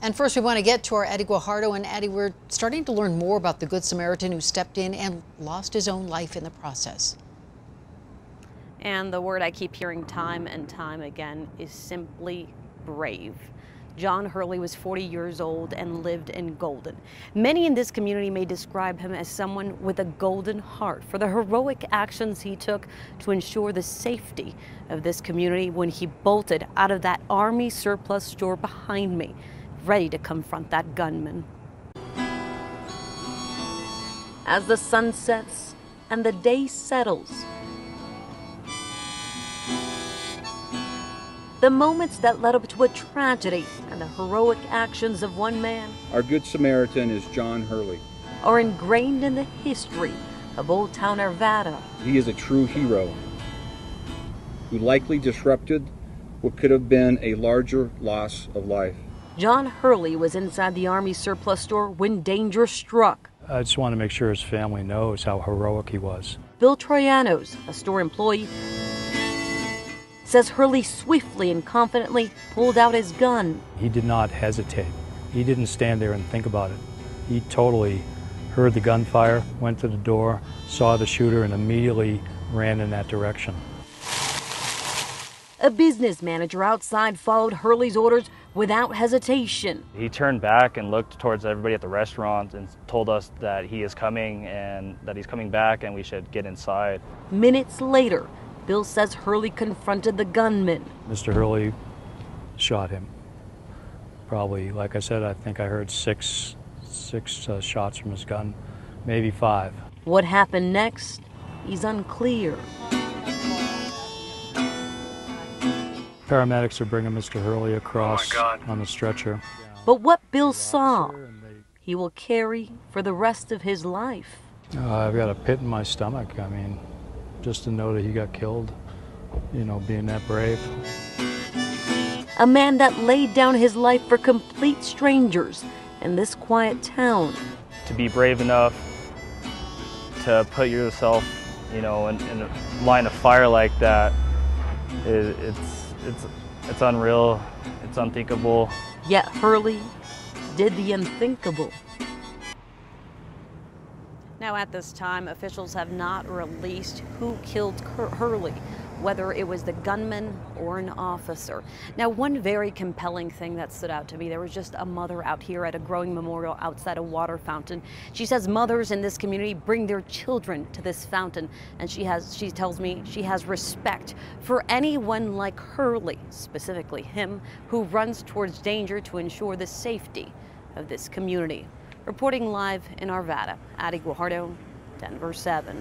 And first, we want to get to our Eddie Guajardo. And Eddie, we're starting to learn more about the Good Samaritan who stepped in and lost his own life in the process. And the word I keep hearing time and time again is simply brave. John Hurley was 40 years old and lived in Golden. Many in this community may describe him as someone with a golden heart for the heroic actions he took to ensure the safety of this community when he bolted out of that Army surplus store behind me, ready to confront that gunman. As the sun sets and the day settles, the moments that led up to a tragedy and the heroic actions of one man, our Good Samaritan is John Hurley, are ingrained in the history of Olde Town Arvada. He is a true hero who likely disrupted what could have been a larger loss of life. John Hurley was inside the Army surplus store when danger struck. I just want to make sure his family knows how heroic he was. Bill Troyanos, a store employee, says Hurley swiftly and confidently pulled out his gun. He did not hesitate. He didn't stand there and think about it. He totally heard the gunfire, went to the door, saw the shooter, and immediately ran in that direction. A business manager outside followed Hurley's orders without hesitation. He turned back and looked towards everybody at the restaurant and told us that he is coming and that he's coming back and we should get inside. Minutes later, Bill says Hurley confronted the gunman. Mr. Hurley shot him. Probably, like I said, I think I heard six shots from his gun, maybe 5. What happened next is unclear. Paramedics are bringing Mr. Hurley across on the stretcher. But what Bill saw, he will carry for the rest of his life. I've got a pit in my stomach. I mean, just to know that he got killed, you know, being that brave. A man that laid down his life for complete strangers in this quiet town. To be brave enough to put yourself, you know, in a line of fire like that, it's unreal, it's unthinkable. Yet Hurley did the unthinkable. Now at this time, officials have not released who killed Hurley, whether it was the gunman or an officer. Now, one very compelling thing that stood out to me, there was just a mother out here at a growing memorial outside a water fountain. She says mothers in this community bring their children to this fountain, and she tells me she has respect for anyone like Hurley, specifically him, who runs towards danger to ensure the safety of this community. Reporting live in Arvada, Eddie Guajardo, Denver 7.